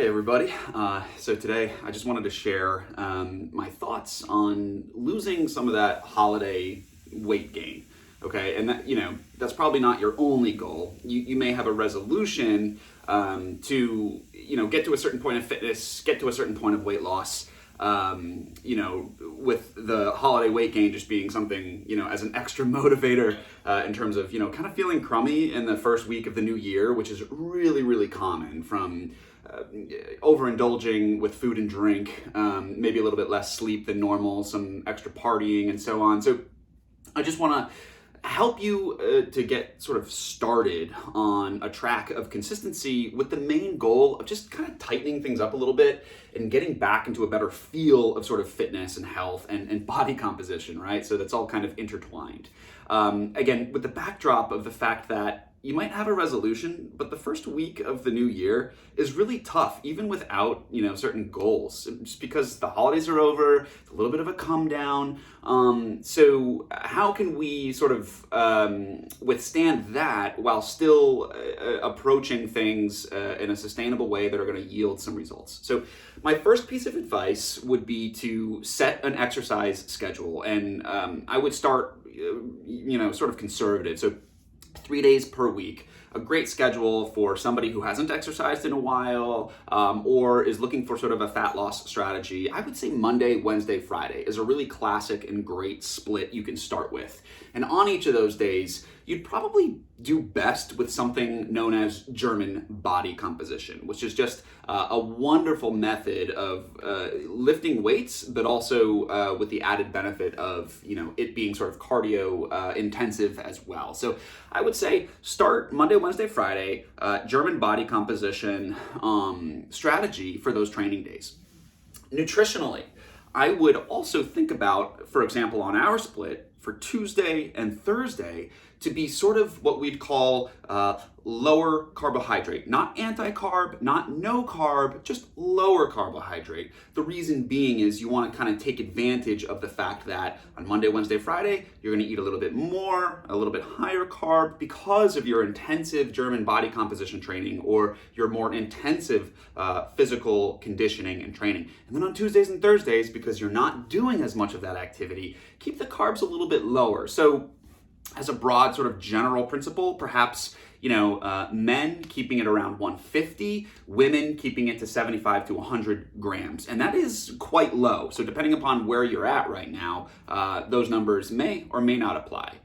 everybody. So today I just wanted to share my thoughts on losing some of that holiday weight gain. Okay, and that's probably not your only goal. You may have a resolution to get to a certain point of fitness, get to a certain point of weight loss. With the holiday weight gain just being something, as an extra motivator in terms of, kind of feeling crummy in the first week of the new year, which is really, really common from overindulging with food and drink, maybe a little bit less sleep than normal, some extra partying and so on. So I just want to help you to get sort of started on a track of consistency with the main goal of just kind of tightening things up a little bit and getting back into a better feel of sort of fitness and health and body composition, right? So that's all kind of intertwined. Again, with the backdrop of the fact that you might have a resolution, but the first week of the new year is really tough, even without, certain goals, just because the holidays are over, it's a little bit of a come down. So how can we sort of withstand that while still approaching things in a sustainable way that are going to yield some results? So my first piece of advice would be to set an exercise schedule. And I would start, sort of conservative. So 3 days per week, a great schedule for somebody who hasn't exercised in a while or is looking for sort of a fat loss strategy. I would say Monday, Wednesday, Friday is a really classic and great split you can start with. And on each of those days, you'd probably do best with something known as German body composition, which is just a wonderful method of lifting weights, but also with the added benefit of it being sort of cardio intensive as well. So I would say start Monday, Wednesday, Friday, German body composition strategy for those training days. Nutritionally, I would also think about, for example, on our split, for Tuesday and Thursday to be sort of what we'd call lower carbohydrate, not anti-carb, not no carb, just lower carbohydrate. The reason being is you want to kind of take advantage of the fact that on Monday, Wednesday, Friday, you're going to eat a little bit more, a little bit higher carb because of your intensive German body composition training or your more intensive physical conditioning and training. And then on Tuesdays and Thursdays, because you're not doing as much of that activity, keep the carbs a little bit lower. So as a broad sort of general principle, perhaps, men keeping it around 150, women keeping it to 75 to 100 grams. And that is quite low. So depending upon where you're at right now, those numbers may or may not apply.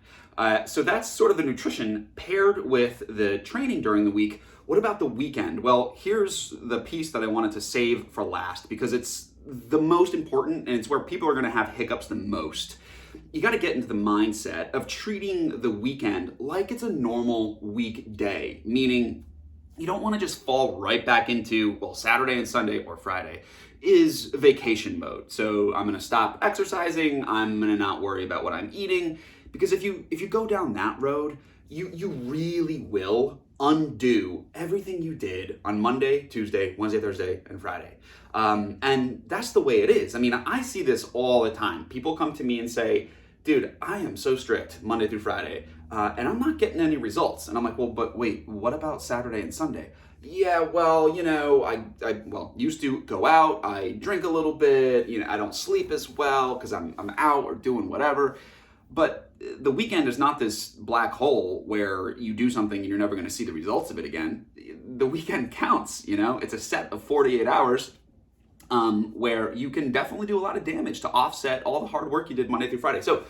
So that's sort of the nutrition paired with the training during the week. What about the weekend? Well, here's the piece that I wanted to save for last because it's the most important and it's where people are going to have hiccups the most. You got to get into the mindset of treating the weekend like it's a normal weekday, meaning you don't want to just fall right back into, Saturday and Sunday or Friday is vacation mode. So I'm going to stop exercising. I'm going to not worry about what I'm eating. Because if you go down that road, you really will undo everything you did on Monday, Tuesday, Wednesday, Thursday, and Friday. And that's the way it is. I mean, I see this all the time. People come to me and say, dude, I am so strict Monday through Friday, and I'm not getting any results. And I'm like, well, but wait, what about Saturday and Sunday? Yeah, well, I used to go out, I drink a little bit, I don't sleep as well because I'm out or doing whatever. But the weekend is not this black hole where you do something and you're never going to see the results of it again. The weekend counts, it's a set of 48 hours where you can definitely do a lot of damage to offset all the hard work you did Monday through Friday. So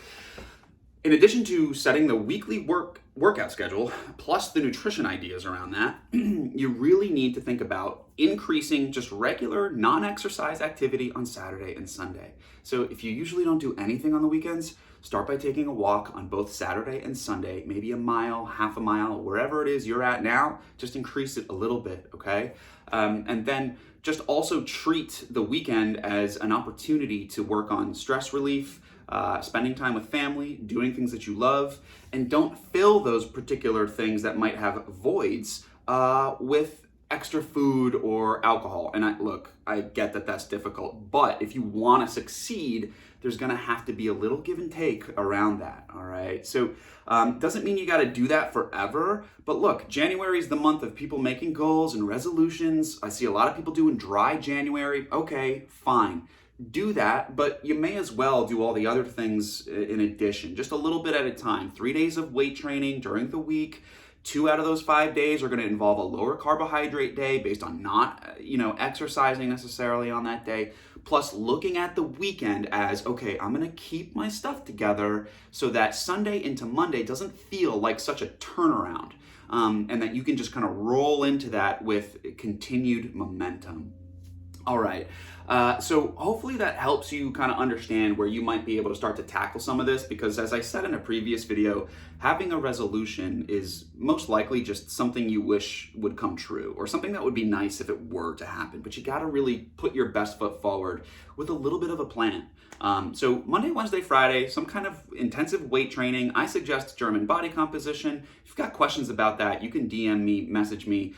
in addition to setting the weekly workout schedule, plus the nutrition ideas around that, you really need to think about increasing just regular non-exercise activity on Saturday and Sunday. So if you usually don't do anything on the weekends, start by taking a walk on both Saturday and Sunday, maybe a mile, half a mile, wherever it is you're at now, just increase it a little bit, okay? And then just also treat the weekend as an opportunity to work on stress relief, spending time with family, doing things that you love, and don't fill those particular things that might have voids with extra food or alcohol. And I get that that's difficult, but if you want to succeed, there's going to have to be a little give and take around that. All right. So, doesn't mean you got to do that forever, but look, January is the month of people making goals and resolutions. I see a lot of people doing dry January. Okay, fine. Do that, but you may as well do all the other things in addition, just a little bit at a time. 3 days of weight training during the week. 2 out of those 5 days are going to involve a lower carbohydrate day based on not, exercising necessarily on that day. Plus looking at the weekend as, okay, I'm going to keep my stuff together so that Sunday into Monday doesn't feel like such a turnaround. And that you can just kind of roll into that with continued momentum. All right. So hopefully that helps you kind of understand where you might be able to start to tackle some of this, because as I said in a previous video, having a resolution is most likely just something you wish would come true, or something that would be nice if it were to happen, but you got to really put your best foot forward with a little bit of a plan. So Monday, Wednesday, Friday, some kind of intensive weight training. I suggest German body composition. If you've got questions about that, you can DM me, message me.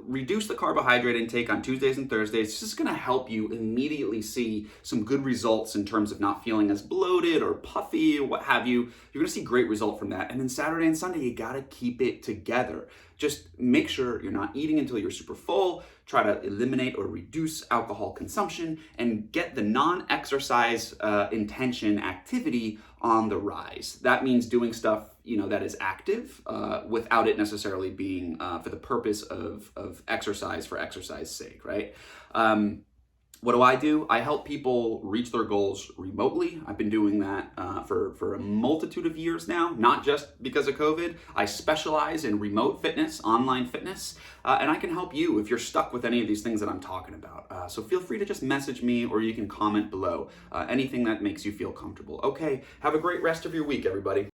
Reduce the carbohydrate intake on Tuesdays and Thursdays. This is going to help you immediately see some good results in terms of not feeling as bloated or puffy or what have you. You're going to see great result from that. And then Saturday and Sunday, you got to keep it together. Just make sure you're not eating until you're super full. Try to eliminate or reduce alcohol consumption and get the non-exercise intention activity on the rise. That means doing stuff that is active without it necessarily being for the purpose of exercise for exercise sake, right? What do? I help people reach their goals remotely. I've been doing that for a multitude of years now, not just because of COVID. I specialize in remote fitness, online fitness, and I can help you if you're stuck with any of these things that I'm talking about. So feel free to just message me, or you can comment below. Anything that makes you feel comfortable. Okay, have a great rest of your week, everybody.